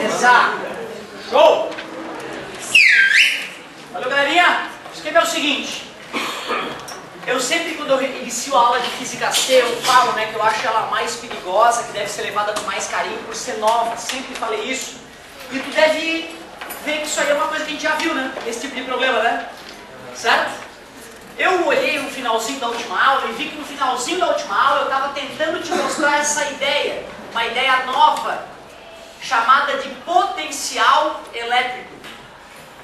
Exato. Show! Valeu, galerinha? Escreve o seguinte. Eu sempre, quando eu inicio a aula de Física C, eu falo, né, que eu acho ela mais perigosa, que deve ser levada com mais carinho por ser nova. Sempre falei isso. E tu deve ver que isso aí é uma coisa que a gente já viu, né? Esse tipo de problema, né? Certo? Eu olhei no finalzinho da última aula e vi que no finalzinho da última aula eu estava tentando te mostrar essa ideia. Uma ideia nova, chamada de potencial elétrico.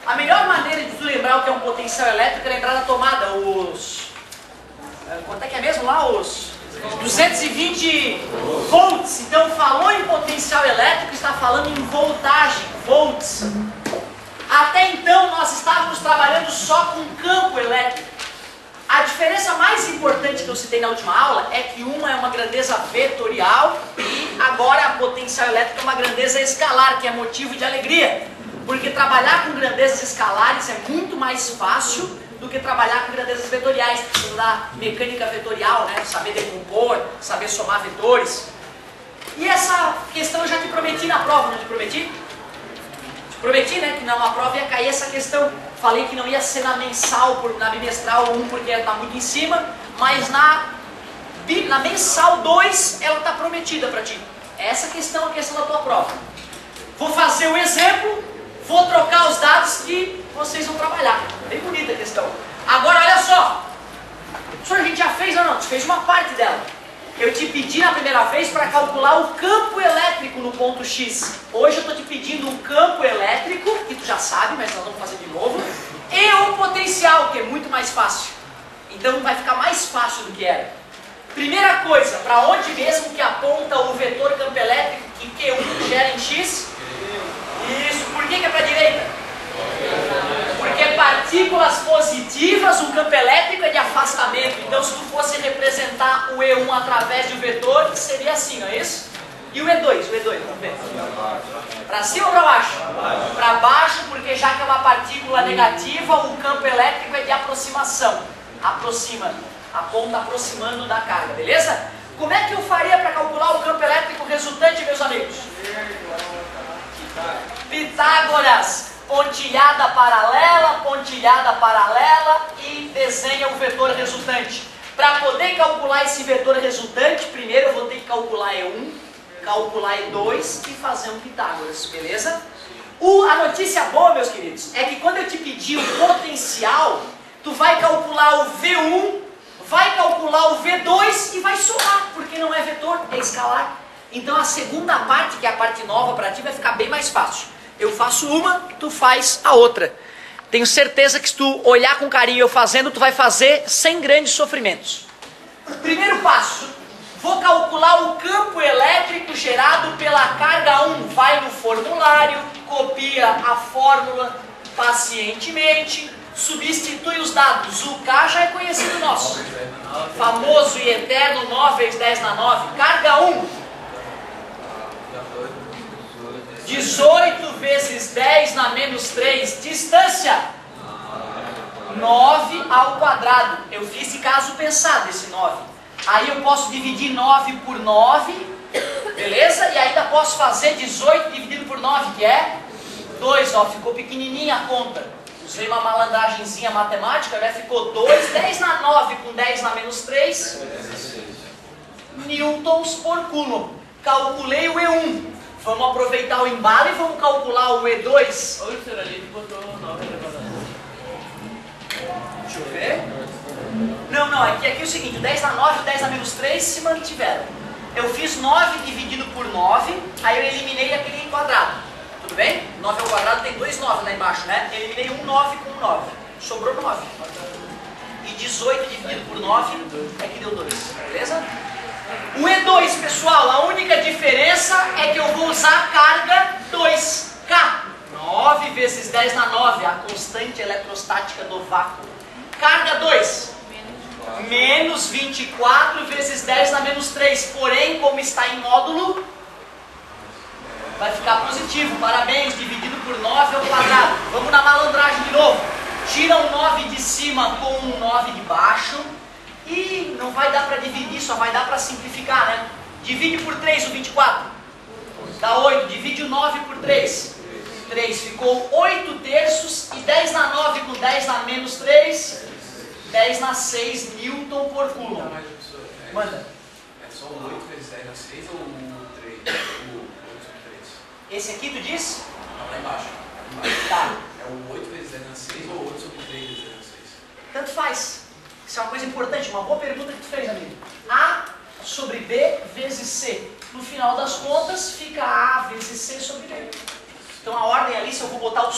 A melhor maneira de tu lembrar o que é um potencial elétrico é lembrar da tomada, quanto é que é mesmo lá? Os 220 volts. Então, falou em potencial elétrico, está falando em voltagem, volts. Até então, nós estávamos trabalhando só com campo elétrico. A diferença mais importante que eu citei na última aula é que uma é uma grandeza vetorial e agora a potencial elétrica é uma grandeza escalar, que é motivo de alegria. Porque trabalhar com grandezas escalares é muito mais fácil do que trabalhar com grandezas vetoriais, precisando da mecânica vetorial, né? Saber decompor, saber somar vetores. E essa questão eu já te prometi na prova, não te prometi? Te prometi, né, que na prova ia cair essa questão. Falei que não ia ser na mensal, na bimestral 1, porque ela está muito em cima, mas na mensal 2 ela está prometida para ti. Essa questão é a questão da tua prova. Vou fazer o exemplo, vou trocar os dados que vocês vão trabalhar. Bem bonita a questão. Agora, olha só. Isso a gente já fez ou não? A gente fez uma parte dela. Eu te pedi na primeira vez para calcular o campo elétrico no ponto X. Hoje eu estou te pedindo um campo elétrico, que tu já sabe, mas nós vamos fazer de novo, e um potencial, que é muito mais fácil. Então vai ficar mais fácil do que era. Primeira coisa, para onde mesmo que aponta o vetor campo elétrico que Q1 gera em X? Isso. Por que é para a direita? Porque partículas positivas, o campo elétrico é de afastamento. Então, se tu fosse representar o E1 através de um vetor, seria assim, não é isso? E o E2? Vamos ver. Para cima ou para baixo? Para baixo, porque já que é uma partícula negativa, o campo elétrico é de aproximação. Aproxima. A ponta aproximando da carga, beleza? Como é que eu faria para calcular o campo elétrico resultante, meus amigos? Pitágoras. Pontilhada paralela e desenha o vetor resultante. Para poder calcular esse vetor resultante, primeiro eu vou ter que calcular E1, calcular E2 e fazer um Pitágoras, beleza? A notícia boa, meus queridos, é que quando eu te pedir o potencial, tu vai calcular o V1, vai calcular o V2 e vai somar, porque não é vetor, é escalar. Então a segunda parte, que é a parte nova para ti, vai ficar bem mais fácil. Eu faço uma, tu faz a outra. Tenho certeza que se tu olhar com carinho eu fazendo, tu vai fazer sem grandes sofrimentos. Primeiro passo, vou calcular o campo elétrico gerado pela carga 1. Vai no formulário, copia a fórmula pacientemente, substitui os dados. O K já é conhecido nosso. Famoso e eterno 9 vezes 10 na 9. Carga 1. 18 vezes 10 na menos 3, distância 9 ao quadrado. Eu fiz de caso pensado esse 9. Aí eu posso dividir 9 por 9, beleza? E ainda posso fazer 18 dividido por 9, que é 2, ó, ficou pequenininha a conta. Usei uma malandragenzinha matemática, né? Ficou 2, 10 na 9 com 10 na menos 3, newtons por coulomb. Calculei o E1. Vamos aproveitar o embalo e vamos calcular o E2. Olha o senhor ali que botou 9 elevado. Deixa eu ver. Não, aqui é o seguinte, o 10 na 9 e o 10 na menos 3 se mantiveram. Eu fiz 9 dividido por 9, aí eu eliminei aquele quadrado. Tudo bem? 9 ao quadrado tem 2 9 lá embaixo, né? Eliminei um 9 com um 9. Sobrou 9. E 18 dividido por 9 é que deu 2. Beleza? O E2, pessoal, a única diferença é que eu vou usar a carga 2K. 9 vezes 10 na 9, a constante eletrostática do vácuo. Carga 2. Menos 24 vezes 10 na menos 3. Porém, como está em módulo, vai ficar positivo. Parabéns, dividido por 9 ao quadrado. Vamos na malandragem de novo. Tira um 9 de cima com um 9 de baixo. E não vai dar para dividir, só vai dar para simplificar, né? Divide por 3 o 24. Dá 8. Divide o 9 por 3. 3. Ficou 8 terços. E 10 na 9 com 10 na menos 3. 10 na 6 Newton por Coulomb. Manda. É só o 8 vezes 10 na 6 ou o 3? O 8 sobre 3? Esse aqui tu diz? Não, lá embaixo. Tá. É o 8 vezes 10 na 6 ou 8 sobre 3 vezes 10 na 6? Tanto faz. Isso é uma coisa importante, uma boa pergunta que tu fez, amigo. A sobre B vezes C. No final das contas, fica A vezes C sobre B. Então a ordem ali, se eu vou botar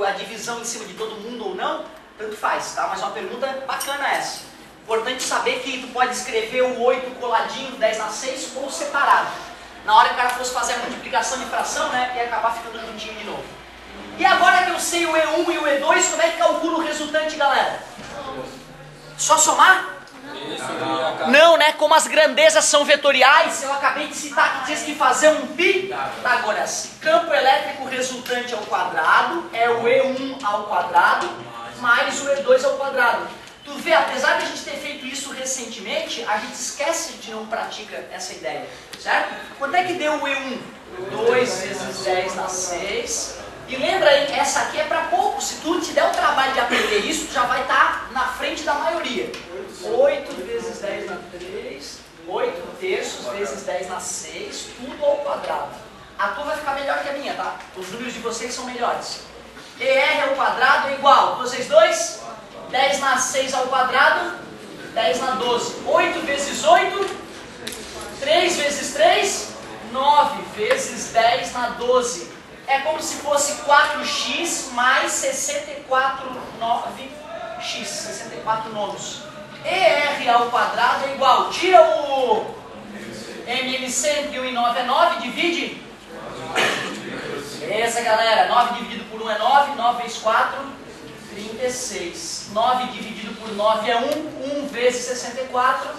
a divisão em cima de todo mundo ou não, tanto faz, tá? Mas uma pergunta bacana essa. Importante saber que tu pode escrever o 8 coladinho, 10 na 6 ou separado. Na hora que o cara fosse fazer a multiplicação de fração, né, ia acabar ficando juntinho de novo. E agora que eu sei o E1 e o E2, como é que calcula o resultante, galera? Só somar? Não, né? Como as grandezas são vetoriais, eu acabei de citar que tinha que fazer um Pitágoras. Campo elétrico resultante ao quadrado é o E1 ao quadrado mais o E2 ao quadrado. Tu vê, apesar de a gente ter feito isso recentemente, a gente esquece de não pratica essa ideia, certo? Quanto é que deu o E1? 2 vezes 10 na 6. E lembra aí, essa aqui é para pouco. Se tu te der o trabalho de aprender isso, tu já vai estar na frente da maioria. 8 vezes 10 na 3, 8 terços vezes 10 na 6, tudo ao quadrado. A tua vai ficar melhor que a minha, tá? Os números de vocês são melhores. ER ao quadrado é igual, vocês dois? 10 na 6 ao quadrado, 10 na 12. 8 vezes 8, 3 vezes 3, 9 vezes 10 na 12. É como se fosse 4x mais 64 9x, 64 nonos. ER ao quadrado é igual, tira o MMC entre 1 e 9 é 9, divide. Beleza, galera, 9 dividido por 1 é 9, 9 vezes 4, 36. 9 dividido por 9 é 1, 1 vezes 64,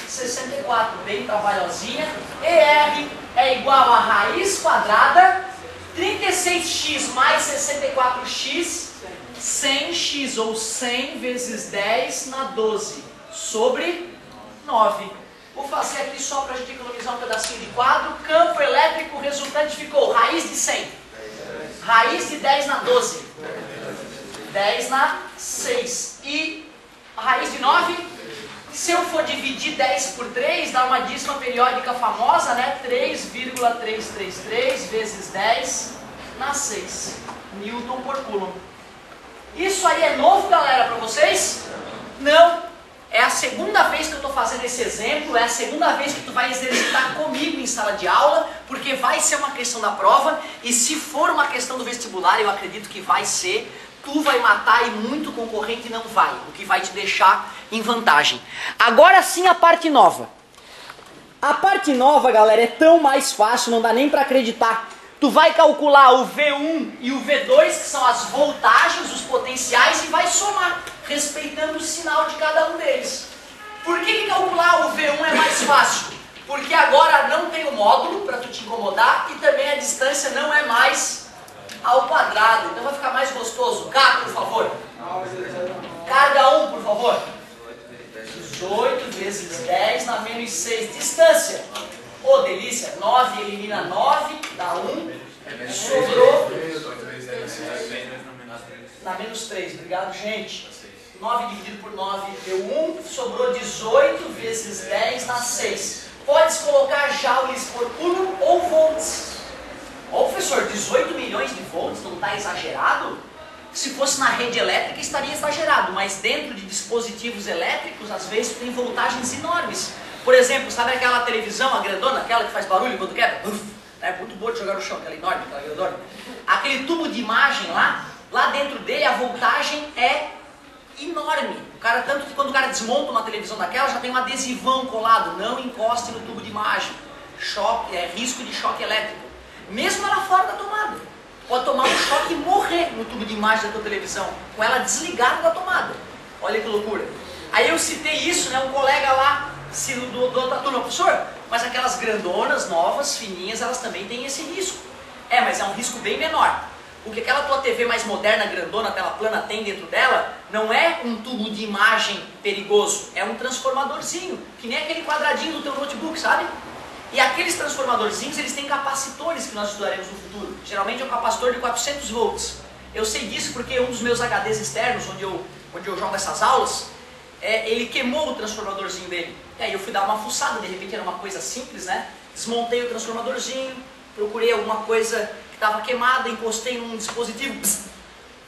64, bem trabalhosinha. ER é igual a raiz quadrada, 36x mais 64x, 100x, ou 100 vezes 10 na 12, sobre 9. Vou fazer aqui só para a gente economizar um pedacinho de quadro. Campo elétrico resultante ficou raiz de 100. Raiz de 10 na 12. 10 na 6. E a raiz de 9, se eu for dividir 10 por 3, dá uma dízima periódica famosa, né? 3,333 vezes 10 na 6. Newton por Coulomb. Isso aí é novo, galera, para vocês? Não. É a segunda vez que eu estou fazendo esse exemplo, é a segunda vez que tu vai exercitar comigo em sala de aula, porque vai ser uma questão da prova, e se for uma questão do vestibular, eu acredito que vai ser, tu vai matar e muito concorrente não vai, o que vai te deixar em vantagem. Agora sim a parte nova. A parte nova, galera, é tão mais fácil, não dá nem para acreditar. Tu vai calcular o V1 e o V2, que são as voltagens, os potenciais, e vai somar, respeitando o sinal de cada um deles. Por que calcular o V1 é mais fácil? Porque agora não tem o módulo para tu te incomodar e também a distância não é mais ao quadrado. Então vai ficar mais gostoso. K, por favor. Carga 1, por favor. 18 vezes 10 na menos 6. Distância. Ô, delícia. 9 elimina 9, dá 1. Sobrou na menos 3. Obrigado, gente. 9 dividido por 9 deu 1. Sobrou 18 vezes 10 na 6. Pode colocar joules por Coulomb ou volts. Ô, professor, 18 milhões de volts não está exagerado? Se fosse na rede elétrica estaria exagerado, mas dentro de dispositivos elétricos, às vezes tem voltagens enormes. Por exemplo, sabe aquela televisão, a grandona, aquela que faz barulho quando quebra? É muito boa de jogar no chão, aquela enorme, aquela grandona. Aquele tubo de imagem lá dentro dele a voltagem é enorme. O cara, tanto que quando o cara desmonta uma televisão daquela, já tem um adesivão colado. Não encoste no tubo de imagem. Choque, risco de choque elétrico. Mesmo ela fora da tomada. Pode tomar um choque e morrer no tubo de imagem da tua televisão, com ela desligada da tomada. Olha que loucura. Aí eu citei isso, né? Um colega lá, do outra turma, professor, mas aquelas grandonas, novas, fininhas, elas também têm esse risco. É, mas é um risco bem menor. O que aquela tua TV mais moderna, grandona, tela plana tem dentro dela, não é um tubo de imagem perigoso, é um transformadorzinho, que nem aquele quadradinho do teu notebook, sabe? E aqueles transformadorzinhos, eles têm capacitores que nós estudaremos no futuro. Geralmente é um capacitor de 400 volts. Eu sei disso porque um dos meus HDs externos, onde eu jogo essas aulas, ele queimou o transformadorzinho dele. E aí eu fui dar uma fuçada, de repente era uma coisa simples, né? Desmontei o transformadorzinho, procurei alguma coisa que estava queimada, encostei num dispositivo,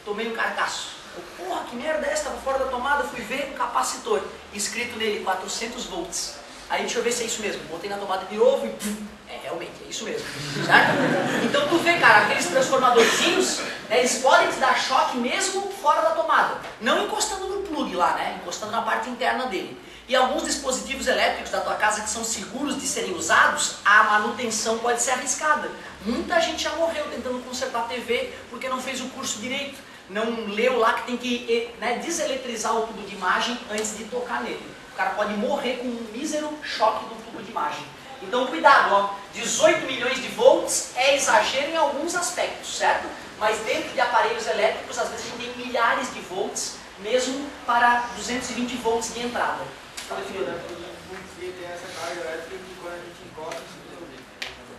tomei um carcaço. Porra, que merda é essa? Estava fora da tomada, fui ver um capacitor, escrito nele 400 volts. Aí deixa eu ver se é isso mesmo, botei na tomada de novo e realmente, é isso mesmo, certo? Então tu vê, cara, aqueles transformadorzinhos, eles podem te dar choque mesmo fora da tomada, não encostando no plug lá, né? Encostando na parte interna dele. E alguns dispositivos elétricos da tua casa que são seguros de serem usados, a manutenção pode ser arriscada. Muita gente já morreu tentando consertar a TV porque não fez o curso direito, não leu lá que tem que, né, deseletrizar o tubo de imagem antes de tocar nele. O cara pode morrer com um mísero choque do tubo de imagem. Então cuidado, ó, 18 milhões de volts é exagero em alguns aspectos, certo? Mas dentro de aparelhos elétricos, às vezes a gente tem milhares de volts, mesmo para 220 volts de entrada.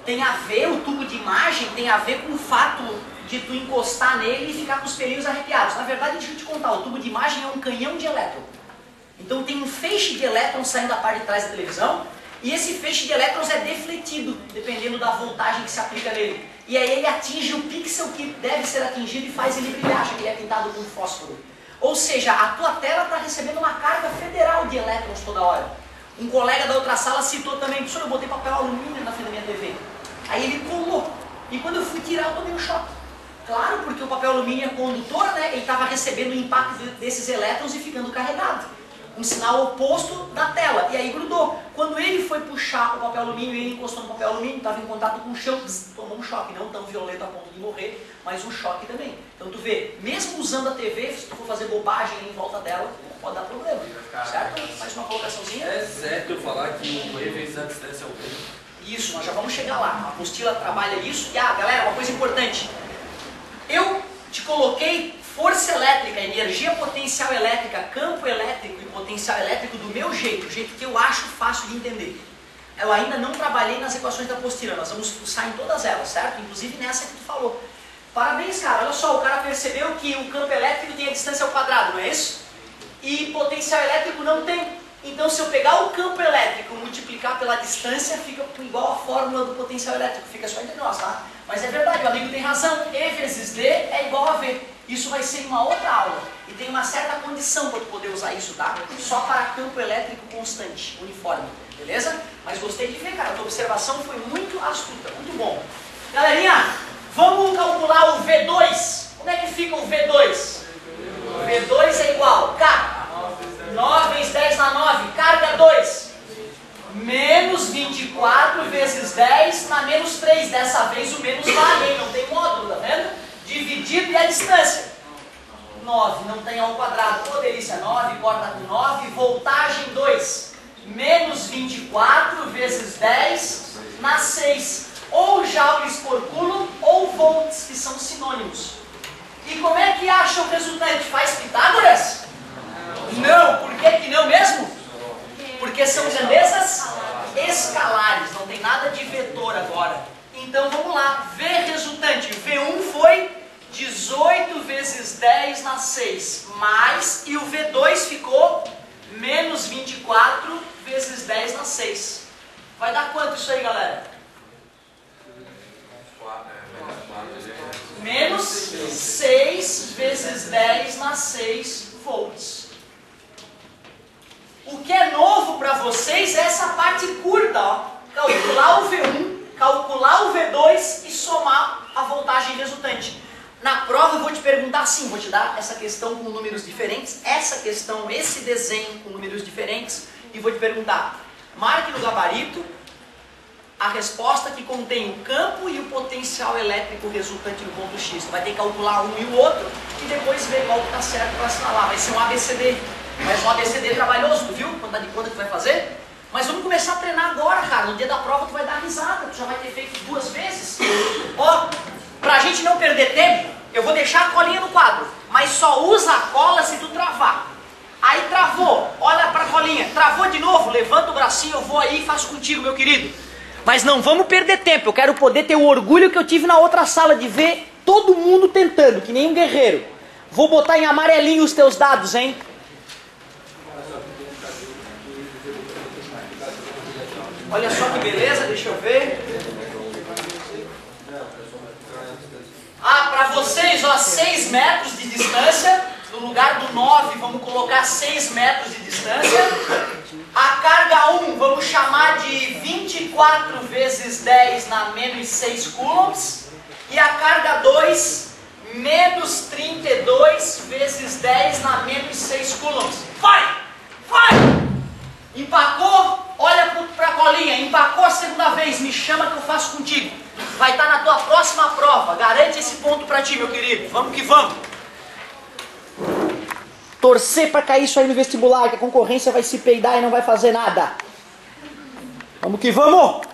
Tem a ver, o tubo de imagem tem a ver com o fato de tu encostar nele e ficar com os pelinhos arrepiados. Na verdade, deixa eu te contar, o tubo de imagem é um canhão de elétron. Então tem um feixe de elétrons saindo da parte de trás da televisão, e esse feixe de elétrons é defletido, dependendo da voltagem que se aplica nele. E aí ele atinge o pixel que deve ser atingido e faz ele brilhar, já que ele é pintado com fósforo. Ou seja, a tua tela está recebendo uma carga federal de elétrons toda hora. Um colega da outra sala citou também, professor, eu botei papel alumínio na frente da minha TV. Aí ele colou, e quando eu fui tirar eu tomei um choque. Claro, porque o papel alumínio é condutor, né? Ele estava recebendo o impacto desses elétrons e ficando carregado. Um sinal oposto da tela, e aí grudou. Quando ele foi puxar o papel alumínio, ele encostou no papel alumínio, estava em contato com o chão, tomou um choque, não tão violento a ponto de morrer, mas um choque também. Então tu vê, mesmo usando a TV, se tu for fazer bobagem em volta dela, pode dar problema, certo? Mais uma colocaçãozinha? É certo eu falar que o E vezes a distância é o V. Isso, nós já vamos chegar lá. A apostila trabalha isso. E galera, uma coisa importante. Eu te coloquei força elétrica, energia potencial elétrica, campo elétrico e potencial elétrico do meu jeito, o jeito que eu acho fácil de entender. Eu ainda não trabalhei nas equações da apostila, nós vamos fuçar em todas elas, certo? Inclusive nessa que tu falou. Parabéns, cara, olha só, o cara percebeu que o campo elétrico tem a distância ao quadrado, não é isso? E potencial elétrico não tem. Então se eu pegar o campo elétrico e multiplicar pela distância, fica igual a fórmula do potencial elétrico, fica só entre nós, tá? Mas é verdade, o amigo tem razão, E vezes D é igual a V. Isso vai ser em uma outra aula. E tem uma certa condição para tu poder usar isso, tá? Só para campo elétrico constante, uniforme, beleza? Mas gostei de ver, cara, a tua observação foi muito astuta, muito bom. Galerinha, vamos calcular o V2. Como é que fica o V2? O V2 é igual, K, 9 vezes 10 na 9, carga 2. Menos 24 vezes 10 na menos 3. Dessa vez o menos vale, hein? Não tem módulo, tá vendo? Dividido e a distância. 9, não tem ao quadrado. Ô, delícia, 9, corta com 9. Voltagem 2. Menos 24 vezes 10 na 6. Ou joules por coulomb ou volts, que são sinônimos. E como é que acha o resultante? Faz Pitágoras? Não. Por que não mesmo? Porque são grandezas escalares. Não tem nada de vetor agora. Então vamos lá, V resultante, V1 foi 18 vezes 10 na 6, mais, e o V2 ficou menos 24 vezes 10 na 6. Vai dar quanto isso aí, galera? Menos 6 vezes 10 na 6 volts. O que é novo para vocês é essa parte curta, ó. Calcular o V1, calcular o V2 e somar a voltagem resultante. Na prova eu vou te perguntar assim, vou te dar essa questão com números diferentes, essa questão, esse desenho com números diferentes, e vou te perguntar, marque no gabarito a resposta que contém o campo e o potencial elétrico resultante no ponto X. Tu vai ter que calcular um e o outro e depois ver qual que está certo para assinalar. Vai ser um ABCD, mas um ABCD trabalhoso, tu viu? Quanto de conta que tu vai fazer? Mas vamos começar a treinar agora, cara. No dia da prova tu vai dar risada, tu já vai ter feito 2 vezes. Ó, pra gente não perder tempo, eu vou deixar a colinha no quadro, mas só usa a cola se tu travar. Aí travou, olha pra colinha, travou de novo, levanta o bracinho, eu vou aí e faço contigo, meu querido. Mas não vamos perder tempo. Eu quero poder ter o orgulho que eu tive na outra sala de ver todo mundo tentando, que nem um guerreiro. Vou botar em amarelinho os teus dados, hein? Olha só que beleza, deixa eu ver. Ah, para vocês, ó, 6 metros de distância. No lugar do 9, vamos colocar 6 metros de distância. A carga 1, vamos chamar de 24 vezes 10 na menos 6 coulombs. E a carga 2, menos 32 vezes 10 na menos 6 coulombs. Vai! Vai! Empacou? Olha para a colinha. Empacou a segunda vez, me chama que eu faço contigo. Vai estar na tua próxima prova. Garante esse ponto para ti, meu querido. Vamos que vamos. Torcer para cair isso aí no vestibular, que a concorrência vai se peidar e não vai fazer nada. Vamos que vamos!